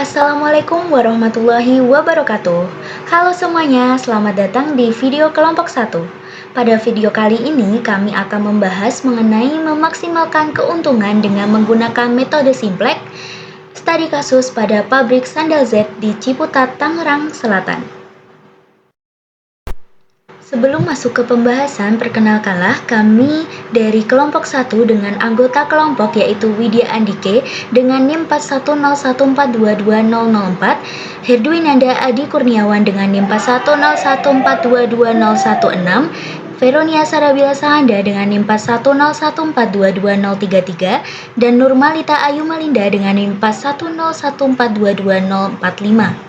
Assalamualaikum warahmatullahi wabarakatuh. Halo semuanya, selamat datang di video kelompok 1. Pada video kali ini kami akan membahas mengenai memaksimalkan keuntungan dengan menggunakan metode Simplex, studi kasus pada pabrik Sandal Z di Ciputat, Tangerang Selatan. Sebelum masuk ke pembahasan, perkenalkanlah kami dari kelompok 1 dengan anggota kelompok yaitu Widya Andike dengan NIM 4101422004, Herdwinanda Adi Kurniawan dengan NIM 4101422016, Veronia Sarabila Sahanda dengan NIM 4101422033, dan Nurmalita Ayu Melinda dengan NIM 4101422045.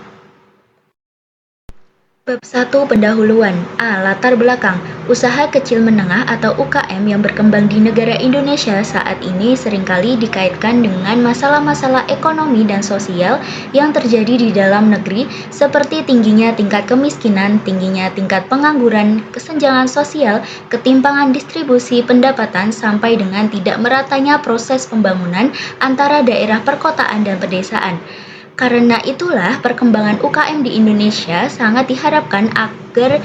Bab 1 Pendahuluan. A. Latar belakang. Usaha kecil menengah atau UKM yang berkembang di negara Indonesia saat ini seringkali dikaitkan dengan masalah-masalah ekonomi dan sosial yang terjadi di dalam negeri seperti tingginya tingkat kemiskinan, tingginya tingkat pengangguran, kesenjangan sosial, ketimpangan distribusi pendapatan sampai dengan tidak meratanya proses pembangunan antara daerah perkotaan dan pedesaan. Karena itulah perkembangan UKM di Indonesia sangat diharapkan agar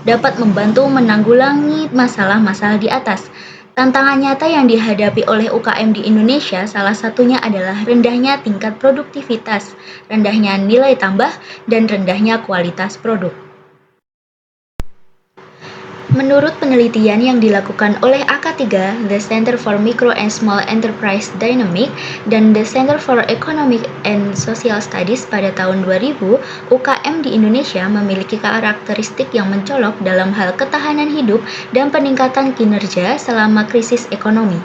dapat membantu menanggulangi masalah-masalah di atas. Tantangan nyata yang dihadapi oleh UKM di Indonesia salah satunya adalah rendahnya tingkat produktivitas, rendahnya nilai tambah, dan rendahnya kualitas produk. Menurut penelitian yang dilakukan oleh AK3, The Center for Micro and Small Enterprise Dynamics, dan The Center for Economic and Social Studies pada tahun 2000, UKM di Indonesia memiliki karakteristik yang mencolok dalam hal ketahanan hidup dan peningkatan kinerja selama krisis ekonomi.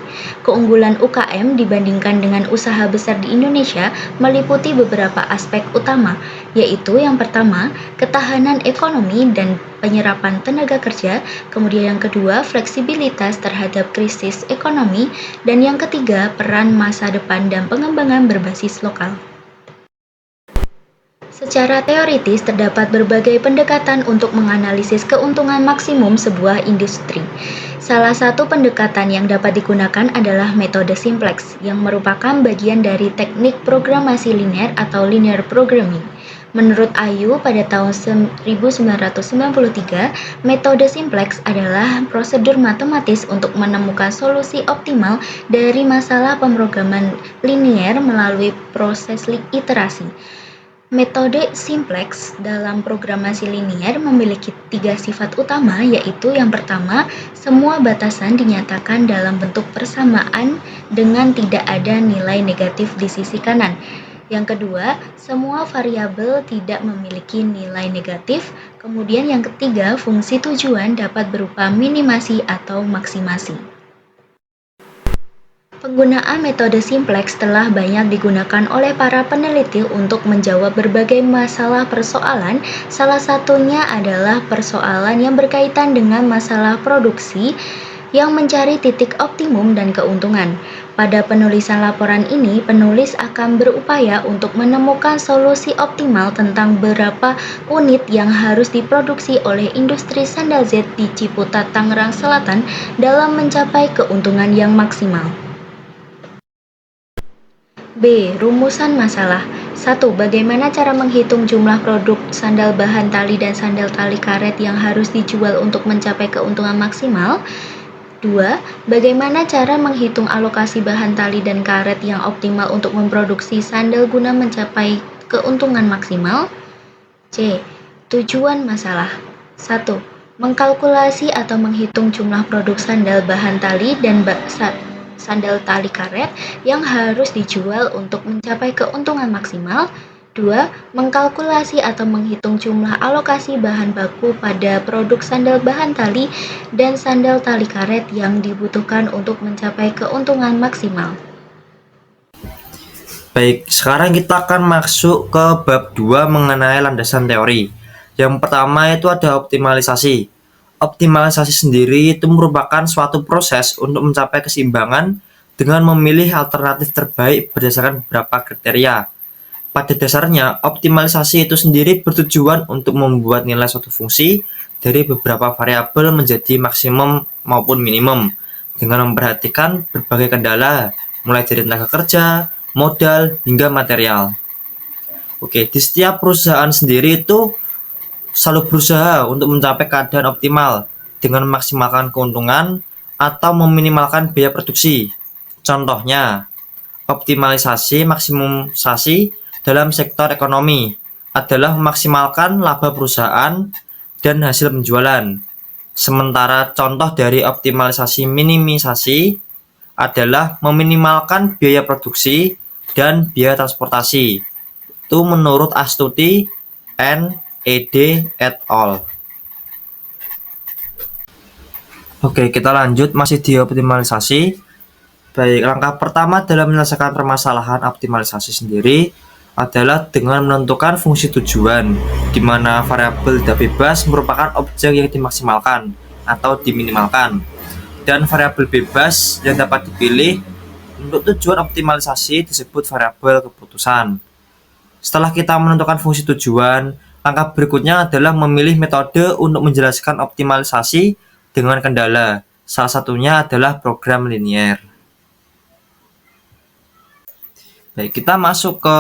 Keunggulan UKM dibandingkan dengan usaha besar di Indonesia meliputi beberapa aspek utama, yaitu yang pertama, ketahanan ekonomi dan penyerapan tenaga kerja, kemudian yang kedua, fleksibilitas terhadap krisis ekonomi, dan yang ketiga, peran masa depan dan pengembangan berbasis lokal. Secara teoritis, terdapat berbagai pendekatan untuk menganalisis keuntungan maksimum sebuah industri. Salah satu pendekatan yang dapat digunakan adalah metode Simplex, yang merupakan bagian dari teknik programasi linear atau linear programming. Menurut Ayu, pada tahun 1993, metode Simplex adalah prosedur matematis untuk menemukan solusi optimal dari masalah pemrograman linear melalui proses iterasi. Metode Simplex dalam programasi linear memiliki 3 sifat utama, yaitu yang pertama, semua batasan dinyatakan dalam bentuk persamaan dengan tidak ada nilai negatif di sisi kanan. Yang kedua, semua variabel tidak memiliki nilai negatif. Kemudian yang ketiga, fungsi tujuan dapat berupa minimasi atau maksimasi. Penggunaan metode Simplex telah banyak digunakan oleh para peneliti untuk menjawab berbagai masalah persoalan. Salah satunya adalah persoalan yang berkaitan dengan masalah produksi yang mencari titik optimum dan keuntungan. Pada penulisan laporan ini, penulis akan berupaya untuk menemukan solusi optimal tentang berapa unit yang harus diproduksi oleh industri Sandal Z di Ciputat, Tangerang Selatan dalam mencapai keuntungan yang maksimal. B. Rumusan masalah. 1. Bagaimana cara menghitung jumlah produk sandal bahan tali dan sandal tali karet yang harus dijual untuk mencapai keuntungan maksimal? 2. Bagaimana cara menghitung alokasi bahan tali dan karet yang optimal untuk memproduksi sandal guna mencapai keuntungan maksimal? C. Tujuan masalah. 1. Mengkalkulasi atau menghitung jumlah produk sandal bahan tali dan sandal tali karet yang harus dijual untuk mencapai keuntungan maksimal. 2. Mengkalkulasi atau menghitung jumlah alokasi bahan baku pada produk sandal bahan tali dan sandal tali karet yang dibutuhkan untuk mencapai keuntungan maksimal. Baik, sekarang kita akan masuk ke bab 2 mengenai landasan teori. Yang pertama itu ada optimalisasi. Optimalisasi sendiri itu merupakan suatu proses untuk mencapai keseimbangan dengan memilih alternatif terbaik berdasarkan beberapa kriteria. Pada dasarnya, optimalisasi itu sendiri bertujuan untuk membuat nilai suatu fungsi dari beberapa variabel menjadi maksimum maupun minimum, dengan memperhatikan berbagai kendala, mulai dari tenaga kerja, modal, hingga material. Oke, di setiap perusahaan sendiri itu selalu berusaha untuk mencapai keadaan optimal dengan memaksimalkan keuntungan atau meminimalkan biaya produksi. Contohnya, optimalisasi maksimisasi dalam sektor ekonomi adalah memaksimalkan laba perusahaan dan hasil penjualan. Sementara contoh dari optimalisasi minimisasi adalah meminimalkan biaya produksi dan biaya transportasi. Itu menurut Astuti and ED et al. Oke, kita lanjut masih di optimalisasi. Baik, langkah pertama dalam menyelesaikan permasalahan optimalisasi sendiri adalah dengan menentukan fungsi tujuan, di mana variabel bebas merupakan objek yang dimaksimalkan atau diminimalkan, dan variabel bebas yang dapat dipilih untuk tujuan optimalisasi disebut variabel keputusan. Setelah kita menentukan fungsi tujuan, langkah berikutnya adalah memilih metode untuk menjelaskan optimalisasi dengan kendala. Salah satunya adalah program linier. Baik, kita masuk ke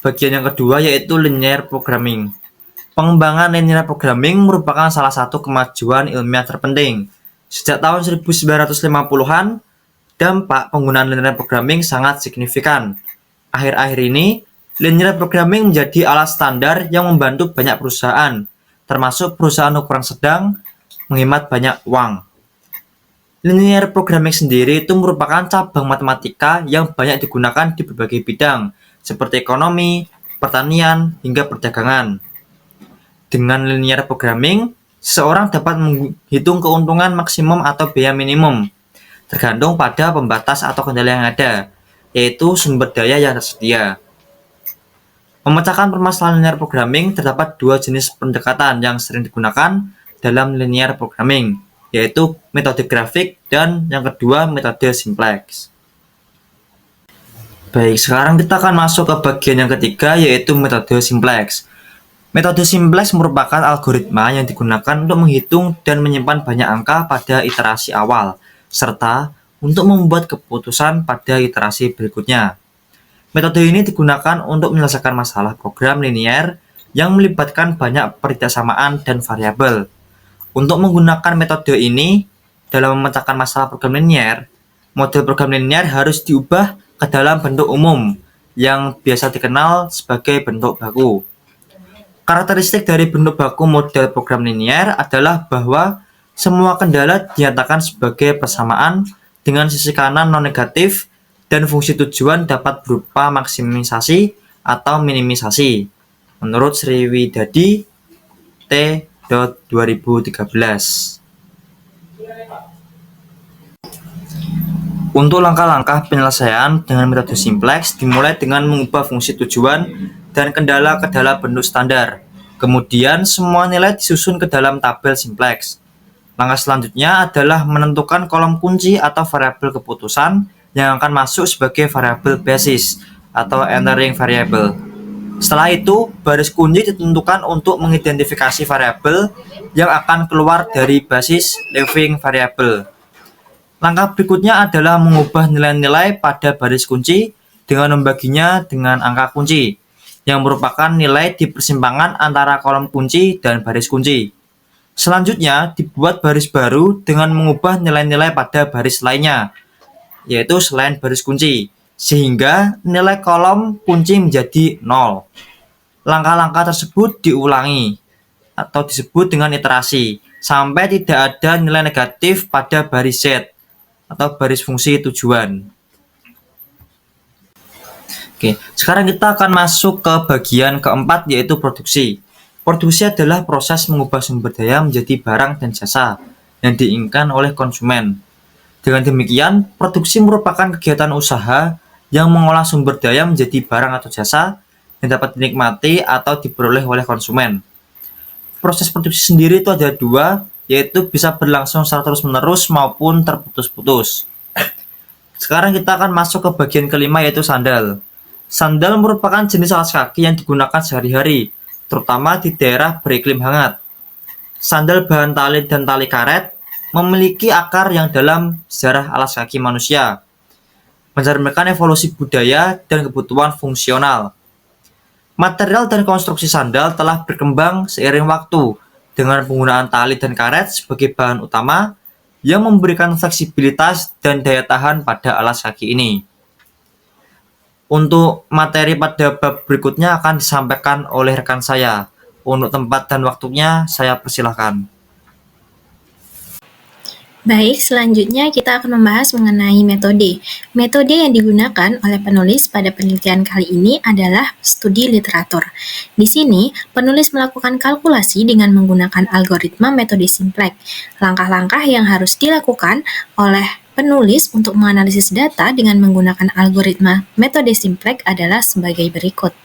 bagian yang kedua, yaitu linear programming. Pengembangan linear programming merupakan salah satu kemajuan ilmiah terpenting. Sejak tahun 1950-an, dampak penggunaan linear programming sangat signifikan. Akhir-akhir ini, linear programming menjadi alat standar yang membantu banyak perusahaan, termasuk perusahaan ukuran sedang, menghemat banyak uang. Linear programming sendiri itu merupakan cabang matematika yang banyak digunakan di berbagai bidang, seperti ekonomi, pertanian, hingga perdagangan. Dengan linear programming, seseorang dapat menghitung keuntungan maksimum atau biaya minimum, tergantung pada pembatas atau kendala yang ada, yaitu sumber daya yang tersedia. Memecahkan permasalahan linear programming, terdapat dua jenis pendekatan yang sering digunakan dalam linear programming, yaitu metode grafik dan yang kedua metode simplex. Baik, sekarang kita akan masuk ke bagian yang ketiga, yaitu metode simplex. Metode simplex merupakan algoritma yang digunakan untuk menghitung dan menyimpan banyak angka pada iterasi awal, serta untuk membuat keputusan pada iterasi berikutnya. Metode ini digunakan untuk menyelesaikan masalah program linier yang melibatkan banyak persamaan dan variabel. Untuk menggunakan metode ini dalam memecahkan masalah program linier, model program linier harus diubah ke dalam bentuk umum yang biasa dikenal sebagai bentuk baku. Karakteristik dari bentuk baku model program linier adalah bahwa semua kendala dinyatakan sebagai persamaan dengan sisi kanan non-negatif dan fungsi tujuan dapat berupa maksimisasi atau minimisasi. Menurut Sriwidadi T. 2013. Untuk langkah-langkah penyelesaian dengan metode simplex dimulai dengan mengubah fungsi tujuan dan kendala ke dalam bentuk standar. Kemudian semua nilai disusun ke dalam tabel simplex. Langkah selanjutnya adalah menentukan kolom kunci atau variabel keputusan yang akan masuk sebagai variabel basis atau entering variable. Setelah itu, baris kunci ditentukan untuk mengidentifikasi variabel yang akan keluar dari basis leaving variable. Langkah berikutnya adalah mengubah nilai-nilai pada baris kunci dengan membaginya dengan angka kunci, yang merupakan nilai di persimpangan antara kolom kunci dan baris kunci. Selanjutnya, dibuat baris baru dengan mengubah nilai-nilai pada baris lainnya, yaitu selain baris kunci, sehingga nilai kolom kunci menjadi 0. Langkah-langkah tersebut diulangi atau disebut dengan iterasi sampai tidak ada nilai negatif pada baris Z atau baris fungsi tujuan. Oke, sekarang kita akan masuk ke bagian keempat, yaitu produksi. Produksi adalah proses mengubah sumber daya menjadi barang dan jasa yang diinginkan oleh konsumen. Dengan demikian, produksi merupakan kegiatan usaha yang mengolah sumber daya menjadi barang atau jasa yang dapat dinikmati atau diperoleh oleh konsumen. Proses produksi sendiri itu ada dua, yaitu bisa berlangsung secara terus-menerus maupun terputus-putus. Sekarang kita akan masuk ke bagian kelima, yaitu sandal. Sandal merupakan jenis alas kaki yang digunakan sehari-hari, terutama di daerah beriklim hangat. Sandal bahan tali dan tali karet memiliki akar yang dalam sejarah alas kaki manusia, mencerminkan evolusi budaya dan kebutuhan fungsional. Material dan konstruksi sandal telah berkembang seiring waktu dengan penggunaan tali dan karet sebagai bahan utama yang memberikan fleksibilitas dan daya tahan pada alas kaki ini. Untuk materi pada bab berikutnya akan disampaikan oleh rekan saya. Untuk tempat dan waktunya, saya persilahkan. Baik, selanjutnya kita akan membahas mengenai metode. Metode yang digunakan oleh penulis pada penelitian kali ini adalah studi literatur. Di sini, penulis melakukan kalkulasi dengan menggunakan algoritma metode Simplex. Langkah-langkah yang harus dilakukan oleh penulis untuk menganalisis data dengan menggunakan algoritma metode Simplex adalah sebagai berikut.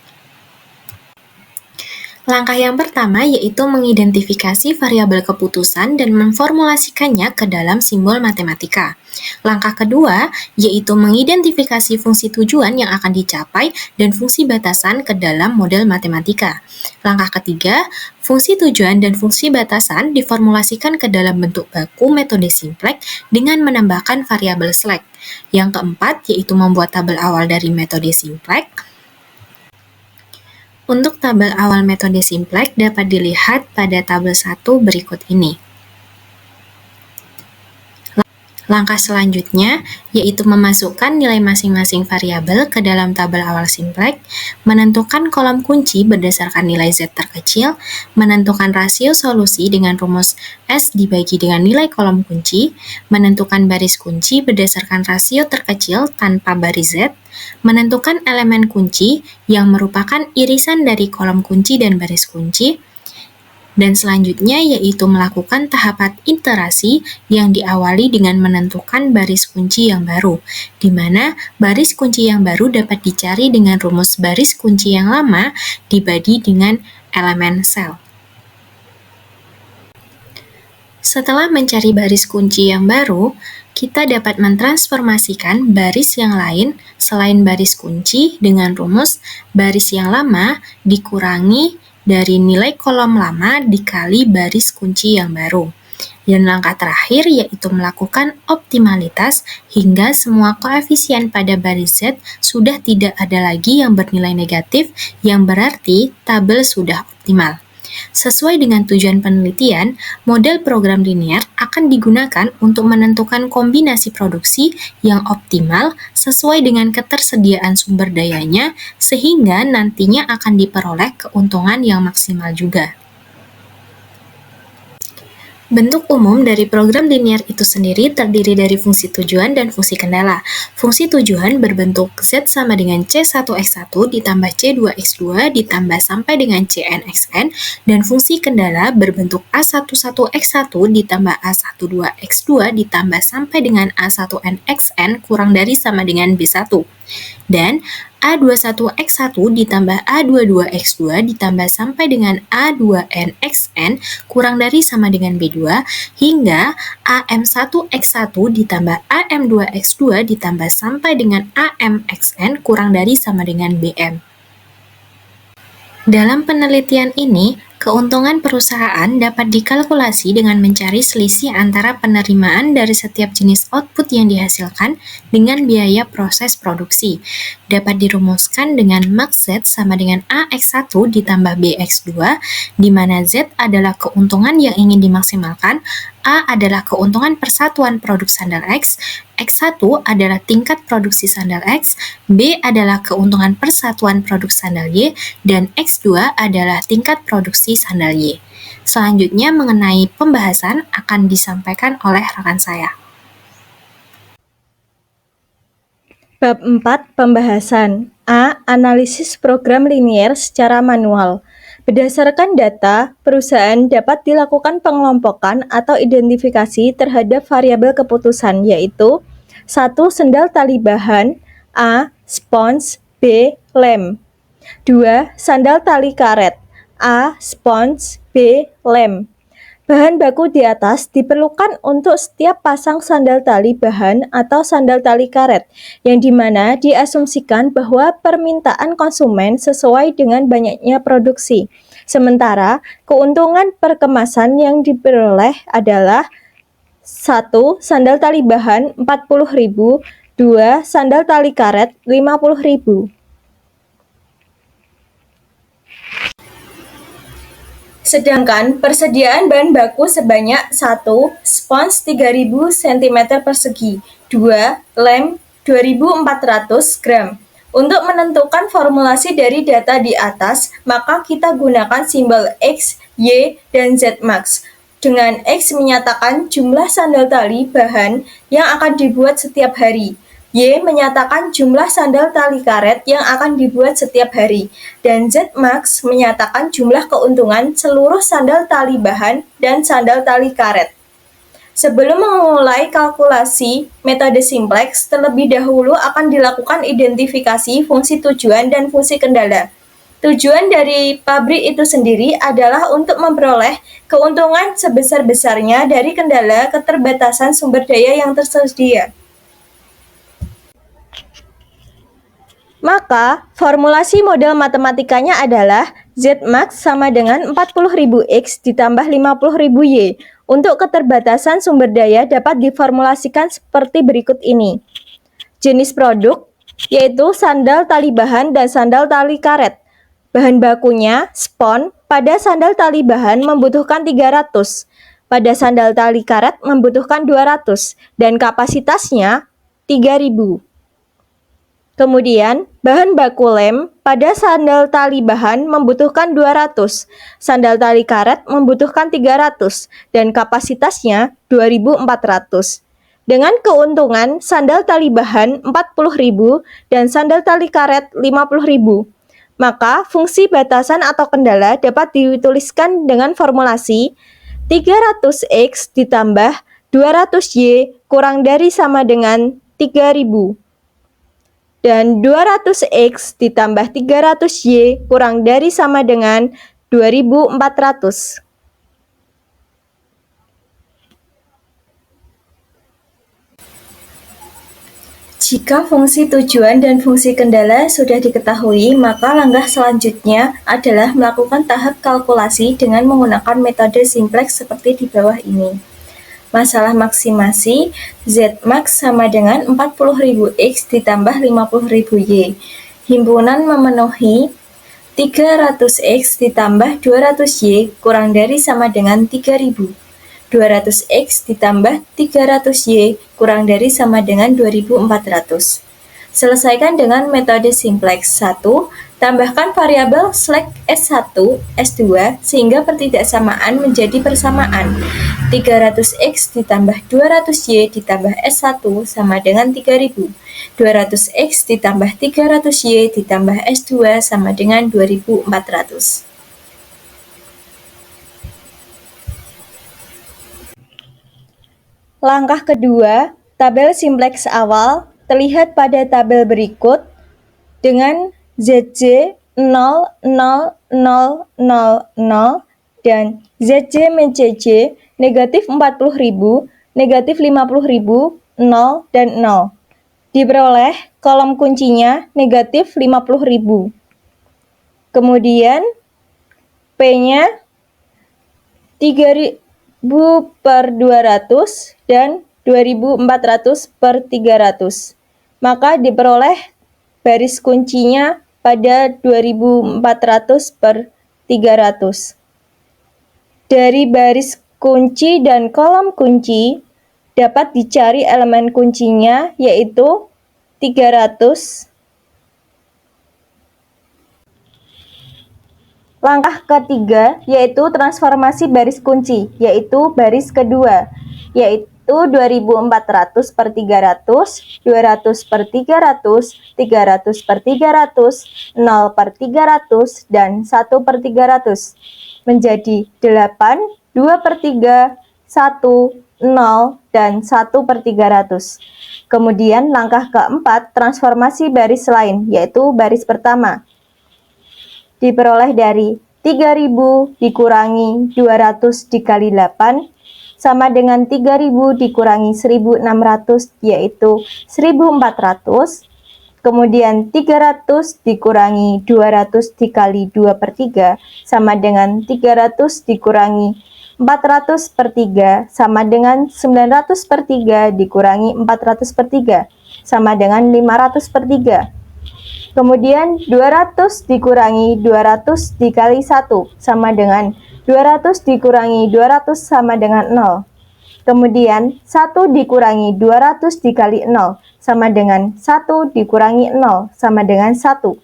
Langkah yang pertama yaitu mengidentifikasi variabel keputusan dan memformulasikannya ke dalam simbol matematika. Langkah kedua yaitu mengidentifikasi fungsi tujuan yang akan dicapai dan fungsi batasan ke dalam model matematika. Langkah ketiga, fungsi tujuan dan fungsi batasan diformulasikan ke dalam bentuk baku metode Simplex dengan menambahkan variabel slack. Yang keempat yaitu membuat tabel awal dari metode Simplex. Untuk tabel awal metode Simplex dapat dilihat pada tabel 1 berikut ini. Langkah selanjutnya yaitu memasukkan nilai masing-masing variabel ke dalam tabel awal Simplex, menentukan kolom kunci berdasarkan nilai Z terkecil, menentukan rasio solusi dengan rumus S dibagi dengan nilai kolom kunci, menentukan baris kunci berdasarkan rasio terkecil tanpa baris Z, menentukan elemen kunci yang merupakan irisan dari kolom kunci dan baris kunci, dan selanjutnya yaitu melakukan tahapan iterasi yang diawali dengan menentukan baris kunci yang baru, di mana baris kunci yang baru dapat dicari dengan rumus baris kunci yang lama dibagi dengan elemen sel. Setelah mencari baris kunci yang baru, kita dapat mentransformasikan baris yang lain selain baris kunci dengan rumus baris yang lama dikurangi dari nilai kolom lama dikali baris kunci yang baru. Dan langkah terakhir yaitu melakukan optimalitas hingga semua koefisien pada baris Z sudah tidak ada lagi yang bernilai negatif, yang berarti tabel sudah optimal. Sesuai dengan tujuan penelitian, model program linear akan digunakan untuk menentukan kombinasi produksi yang optimal sesuai dengan ketersediaan sumber dayanya, sehingga nantinya akan diperoleh keuntungan yang maksimal juga. Bentuk umum dari program linear itu sendiri terdiri dari fungsi tujuan dan fungsi kendala. Fungsi tujuan berbentuk Z sama dengan C1x1 ditambah C2x2 ditambah sampai dengan Cnxn, dan fungsi kendala berbentuk A11x1 ditambah A12x2 ditambah sampai dengan A1nxn kurang dari sama dengan B1. Dan A21x1 ditambah A22x2 ditambah sampai dengan A2nxn kurang dari sama dengan B2 hingga AM1x1 ditambah AM2x2 ditambah sampai dengan AMxn kurang dari sama dengan BM. Dalam penelitian ini, keuntungan perusahaan dapat dikalkulasi dengan mencari selisih antara penerimaan dari setiap jenis output yang dihasilkan dengan biaya proses produksi. Dapat dirumuskan dengan max Z sama dengan AX1 ditambah BX2, di mana Z adalah keuntungan yang ingin dimaksimalkan, A adalah keuntungan persatuan produk sandal X, X1 adalah tingkat produksi sandal X, B adalah keuntungan persatuan produk sandal Y, dan X2 adalah tingkat produksi sandal Y. Selanjutnya mengenai pembahasan akan disampaikan oleh rekan saya. Bab 4 Pembahasan A. Analisis program linear secara manual. Berdasarkan data, perusahaan dapat dilakukan pengelompokan atau identifikasi terhadap variabel keputusan, yaitu 1. Sendal tali bahan, A. Spons, B. Lem. 2. Sandal tali karet, A. Spons, B. Lem. Bahan baku di atas diperlukan untuk setiap pasang sandal tali bahan atau sandal tali karet, yang dimana diasumsikan bahwa permintaan konsumen sesuai dengan banyaknya produksi. Sementara, keuntungan perkemasan yang diperoleh adalah 1. Sandal tali bahan 40.000, 2. Sandal tali karet 50.000. Sedangkan persediaan bahan baku sebanyak 1. Spons 3000 cm persegi, 2. Lem 2400 gram. Untuk menentukan formulasi dari data di atas, maka kita gunakan simbol X, Y, dan Z max. Dengan X menyatakan jumlah sandal tali bahan yang akan dibuat setiap hari. Y menyatakan jumlah sandal tali karet yang akan dibuat setiap hari, dan Z max menyatakan jumlah keuntungan seluruh sandal tali bahan dan sandal tali karet. Sebelum memulai kalkulasi metode simplex, terlebih dahulu akan dilakukan identifikasi fungsi tujuan dan fungsi kendala. Tujuan dari pabrik itu sendiri adalah untuk memperoleh keuntungan sebesar-besarnya dari kendala keterbatasan sumber daya yang tersedia. Maka, formulasi model matematikanya adalah Z max sama dengan 40.000 X ditambah 50.000 Y. Untuk keterbatasan sumber daya dapat diformulasikan seperti berikut ini. Jenis produk, yaitu sandal tali bahan dan sandal tali karet. Bahan bakunya, spon, pada sandal tali bahan membutuhkan 300, pada sandal tali karet membutuhkan 200, dan kapasitasnya 3000. Kemudian, bahan baku lem pada sandal tali bahan membutuhkan 200, sandal tali karet membutuhkan 300, dan kapasitasnya 2400. Dengan keuntungan sandal tali bahan 40.000 dan sandal tali karet 50.000. Maka fungsi batasan atau kendala dapat dituliskan dengan formulasi 300X ditambah 200Y kurang dari sama dengan 3000. Dan 200X ditambah 300Y kurang dari sama dengan 2400. Jika fungsi tujuan dan fungsi kendala sudah diketahui, maka langkah selanjutnya adalah melakukan tahap kalkulasi dengan menggunakan metode simplex seperti di bawah ini. Masalah maksimasi, Z max sama dengan 40.000 X ditambah 50.000 Y. Himpunan memenuhi 300X ditambah 200Y kurang dari sama dengan 3000. 200X ditambah 300Y kurang dari sama dengan 2400. Selesaikan dengan metode simplex. 1. Tambahkan variabel slack S1, S2 sehingga pertidaksamaan menjadi persamaan. 300X ditambah 200Y ditambah S1 sama dengan 3000. 200X ditambah 300Y ditambah S2 sama dengan 2400. Langkah kedua, tabel simplex awal terlihat pada tabel berikut dengan ZJ 0, 0, 0, 0, 0 dan ZJ min CJ negatif 40.000, negatif 50.000, 0, dan 0. Diperoleh kolom kuncinya negatif 50.000. Kemudian P-nya 3.000 per 200 dan 2400 per 300. Maka diperoleh baris kuncinya pada 2400 per 300. Dari baris kunci dan kolom kunci dapat dicari elemen kuncinya yaitu 300. Langkah ketiga yaitu transformasi baris kunci, yaitu baris kedua, yaitu 2400 per 300, 200 per 300, 300 per 300, 0 per 300, dan 1 per 300. Menjadi 8, 2 per 3, 1, 0, dan 1 per 300. Kemudian langkah keempat, transformasi baris lain, yaitu baris pertama. Diperoleh dari 3000 dikurangi 200 dikali 8 sama dengan 3000 dikurangi 1600 yaitu 1400. Kemudian 300 dikurangi 200 dikali 2 per 3 sama dengan 300 dikurangi 400 per 3 sama dengan 900 per 3 dikurangi 400 per 3 sama dengan 500 per 3. Kemudian 200 dikurangi 200 dikali 1 sama dengan 200 dikurangi 200 sama dengan 0. Kemudian 1 dikurangi 200 dikali 0 sama dengan 1 dikurangi 0 sama dengan 1.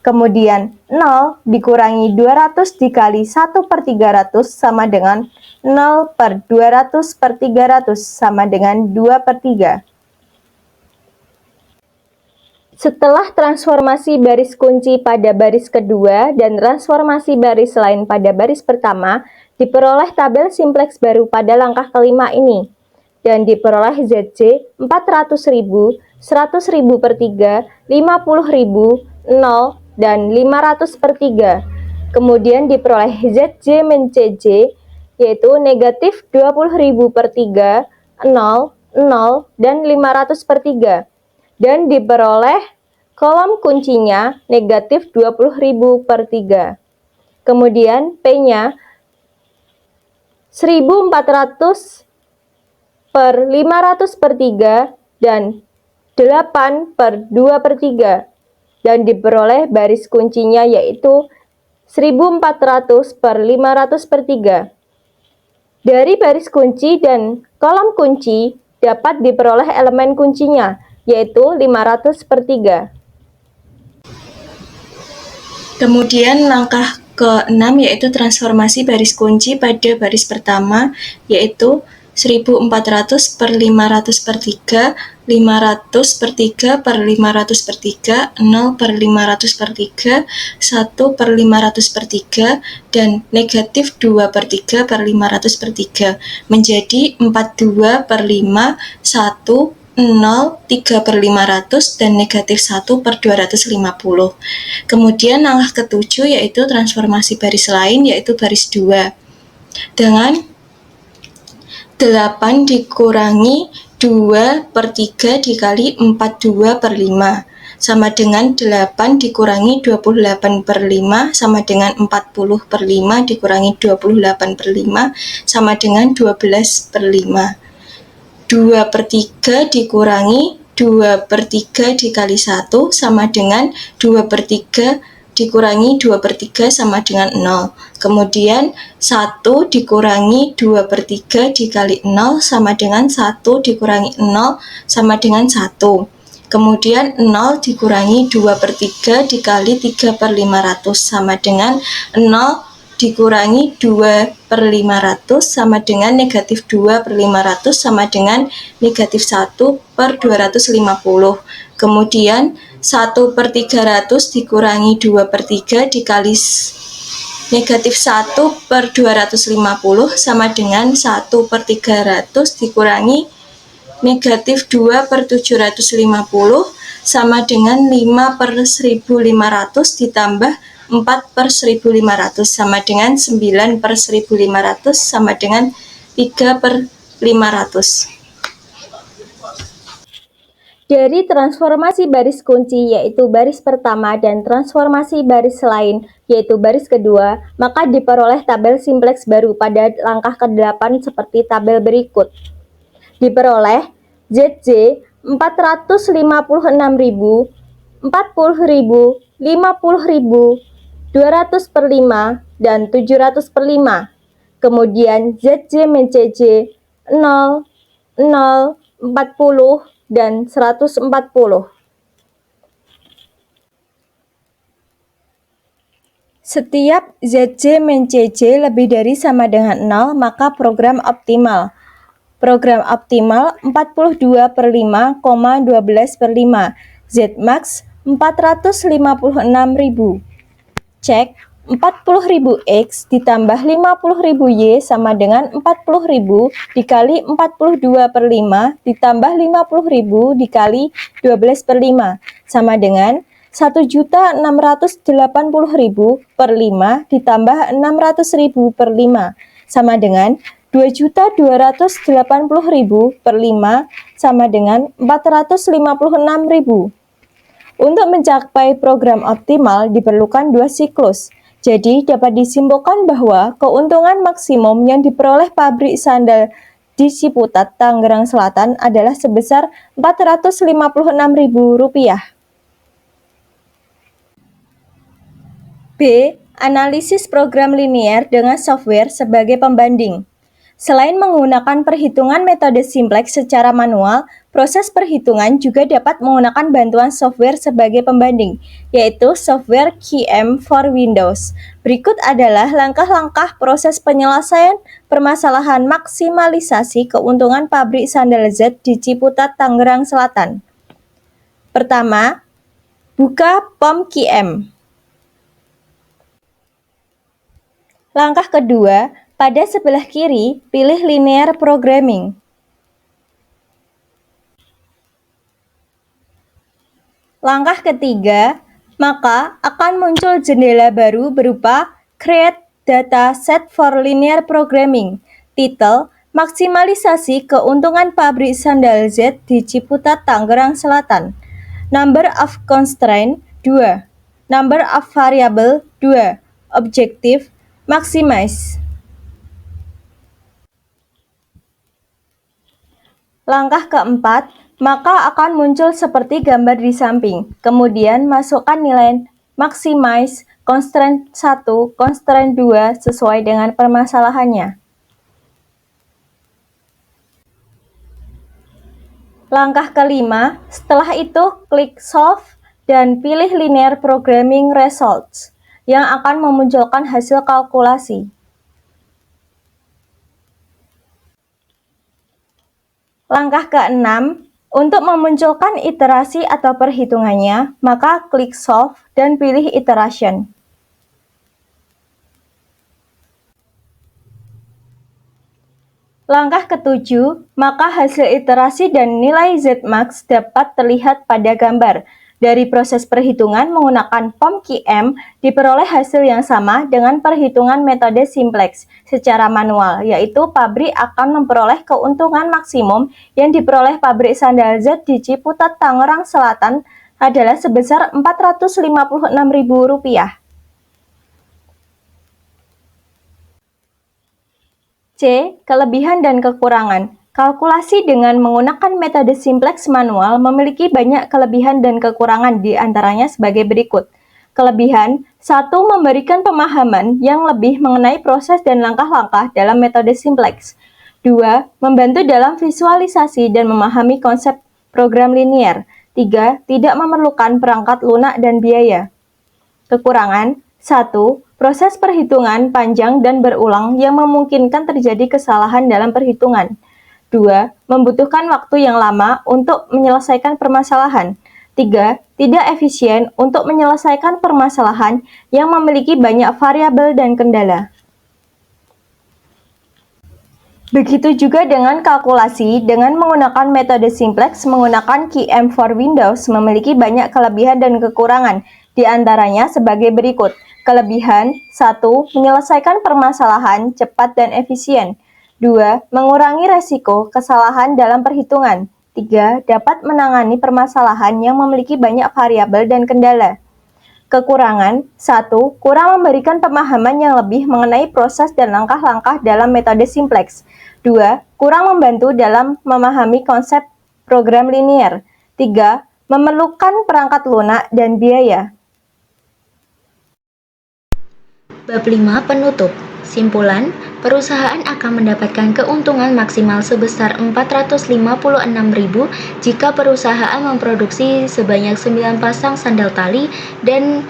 Kemudian 0 dikurangi 200 dikali 1 per 300 sama dengan 0 per 200 per 300 sama dengan 2 per 3. Setelah transformasi baris kunci pada baris kedua dan transformasi baris lain pada baris pertama, diperoleh tabel simplex baru pada langkah kelima ini. Dan diperoleh ZC 400.000, 100.000 per 3, 50.000, 0, dan 500 per 3. Kemudian diperoleh ZJ min CJ, yaitu negatif 20.000 per 3, 0, 0, dan 500 per 3. Dan diperoleh kolom kuncinya negatif 20.000 per 3. Kemudian P-nya 1400 per 500 per 3 dan 8 per 2 per 3. Dan diperoleh baris kuncinya yaitu 1400 per 500 per 3. Dari baris kunci dan kolom kunci dapat diperoleh elemen kuncinya, yaitu 500 per 3. Kemudian langkah ke-6 yaitu transformasi baris kunci pada baris pertama, yaitu 1400 per 500 per 3, 500 per 3 per 500 per 3, 0 per 500 per 3, 1 per 500 per 3, dan negatif 2 per 3 per 500 per 3, menjadi 42 per 5, 1, 0, 3 per 500, dan negatif 1 per 250. Kemudian langkah ke-7 yaitu transformasi baris lain, yaitu baris 2. Dengan 8 dikurangi 2 per 3 dikali 42 per 5 sama dengan 8 dikurangi 28 per 5 sama dengan 40 per 5 dikurangi 28 per 5 sama dengan 12 per 5. 2 per 3 dikurangi 2 per 3 dikali 1 sama dengan 2 per 3 dikurangi 2 per 3 sama dengan 0. Kemudian 1 dikurangi 2 per 3 dikali 0 sama dengan 1 dikurangi 0 sama dengan 1. Kemudian 0 dikurangi 2 per 3 dikali 3 per 500 sama dengan 0 dikurangi 2 per 500 sama dengan negatif 2 per 500 sama dengan negatif 1 per 250. Kemudian 1 per 300 dikurangi 2 per 3 dikali negatif 1 per 250 sama dengan 1 per 300 dikurangi negatif 2 per 750 sama dengan 5 per 1500 ditambah 4 per 1500 sama dengan 9 per 1500 sama dengan 3 per 500. Dari transformasi baris kunci yaitu baris pertama dan transformasi baris lain yaitu baris kedua, maka diperoleh tabel simplex baru pada langkah ke-8 seperti tabel berikut. Diperoleh ZC 456.000, 40.000, 50.000, 200 per 5, dan 700 per 5. Kemudian ZJ min CJ 0, 0, 40, dan 140. Setiap ZJ min CJ lebih dari sama dengan 0, maka program optimal. Program optimal 42 per 5, 12 per 5. Zmax 456.000. Cek 40.000 X ditambah 50.000 Y sama dengan 40.000 dikali 42 per 5 ditambah 50.000 dikali 12 per 5 sama dengan 1.680.000 per 5 ditambah 600.000 per 5 sama dengan 2.280.000 per 5 sama dengan 456.000. Untuk mencapai program optimal diperlukan 2 siklus. Jadi dapat disimpulkan bahwa keuntungan maksimum yang diperoleh pabrik sandal di Ciputat, Tangerang Selatan adalah sebesar Rp456.000. B. Analisis program linier dengan software sebagai pembanding. Selain menggunakan perhitungan metode simplex secara manual, proses perhitungan juga dapat menggunakan bantuan software sebagai pembanding, yaitu software QM for Windows. Berikut adalah langkah-langkah proses penyelesaian permasalahan maksimalisasi keuntungan pabrik sandal Z di Ciputat, Tangerang Selatan. Pertama, buka POM QM. Langkah kedua, pada sebelah kiri, pilih Linear Programming. Langkah ketiga, maka akan muncul jendela baru berupa Create Data Set for Linear Programming. Titel, Maksimalisasi Keuntungan Pabrik Sandal Z di Ciputat, Tangerang Selatan. Number of Constraint 2. Number of Variable 2. Objective, Maximize. Langkah keempat, maka akan muncul seperti gambar di samping. Kemudian masukkan nilai maximize constraint 1, constraint 2 sesuai dengan permasalahannya. Langkah kelima, setelah itu klik solve dan pilih linear programming results yang akan memunculkan hasil kalkulasi. Langkah keenam, untuk memunculkan iterasi atau perhitungannya, maka klik Solve dan pilih Iteration. Langkah ketujuh, maka hasil iterasi dan nilai Zmax dapat terlihat pada gambar. Dari proses perhitungan menggunakan POM QM diperoleh hasil yang sama dengan perhitungan metode simplex secara manual, yaitu pabrik akan memperoleh keuntungan maksimum yang diperoleh pabrik sandal Z di Ciputat, Tangerang Selatan adalah sebesar Rp456.000. C. Kelebihan dan kekurangan. Kalkulasi dengan menggunakan metode simplex manual memiliki banyak kelebihan dan kekurangan, di antaranya sebagai berikut. Kelebihan, 1. Memberikan pemahaman yang lebih mengenai proses dan langkah-langkah dalam metode simplex. 2. Membantu dalam visualisasi dan memahami konsep program linier. 3. Tidak memerlukan perangkat lunak dan biaya. Kekurangan, 1. Proses perhitungan panjang dan berulang yang memungkinkan terjadi kesalahan dalam perhitungan. 2. Membutuhkan waktu yang lama untuk menyelesaikan permasalahan. 3. Tidak efisien untuk menyelesaikan permasalahan yang memiliki banyak variabel dan kendala. Begitu juga dengan kalkulasi, dengan menggunakan metode simplex menggunakan QM for Windows memiliki banyak kelebihan dan kekurangan, di antaranya sebagai berikut. Kelebihan, 1. Menyelesaikan permasalahan cepat dan efisien. 2. Mengurangi resiko kesalahan dalam perhitungan. 3. Dapat menangani permasalahan yang memiliki banyak variabel dan kendala. Kekurangan, 1. Kurang memberikan pemahaman yang lebih mengenai proses dan langkah-langkah dalam metode simplex. 2. Kurang membantu dalam memahami konsep program linier. 3. Memerlukan perangkat lunak dan biaya. Bab 5 penutup. Simpulan, perusahaan akan mendapatkan keuntungan maksimal sebesar Rp456.000 jika perusahaan memproduksi sebanyak 9 pasang sandal tali dan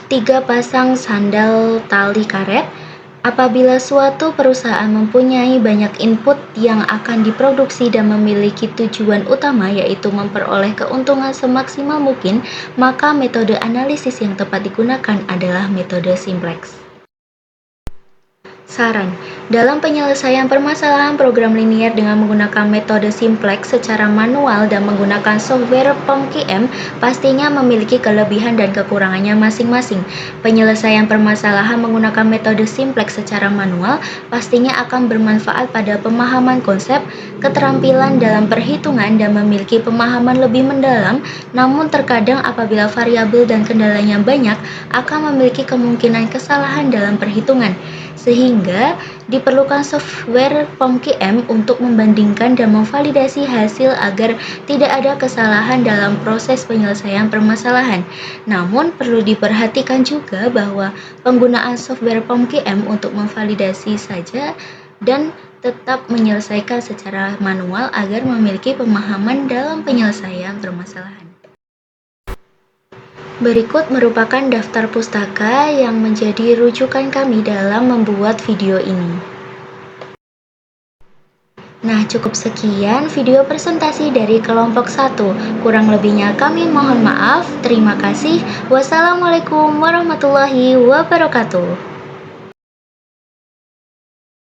3 pasang sandal tali karet. Apabila suatu perusahaan mempunyai banyak input yang akan diproduksi dan memiliki tujuan utama yaitu memperoleh keuntungan semaksimal mungkin, maka metode analisis yang tepat digunakan adalah metode simplex. Saran, dalam penyelesaian permasalahan program linier dengan menggunakan metode simplex secara manual dan menggunakan software POM QM pastinya memiliki kelebihan dan kekurangannya masing-masing. Penyelesaian permasalahan menggunakan metode simplex secara manual pastinya akan bermanfaat pada pemahaman konsep, keterampilan dalam perhitungan dan memiliki pemahaman lebih mendalam, namun terkadang apabila variabel dan kendalanya banyak akan memiliki kemungkinan kesalahan dalam perhitungan. sehingga diperlukan software POMQM untuk membandingkan dan memvalidasi hasil agar tidak ada kesalahan dalam proses penyelesaian permasalahan. Namun, perlu diperhatikan juga bahwa penggunaan software POMQM untuk memvalidasi saja dan tetap menyelesaikan secara manual agar memiliki pemahaman dalam penyelesaian permasalahan. Berikut merupakan daftar pustaka yang menjadi rujukan kami dalam membuat video ini. Nah, cukup sekian video presentasi dari kelompok 1. Kurang lebihnya kami mohon maaf. Terima kasih. Wassalamualaikum warahmatullahi wabarakatuh.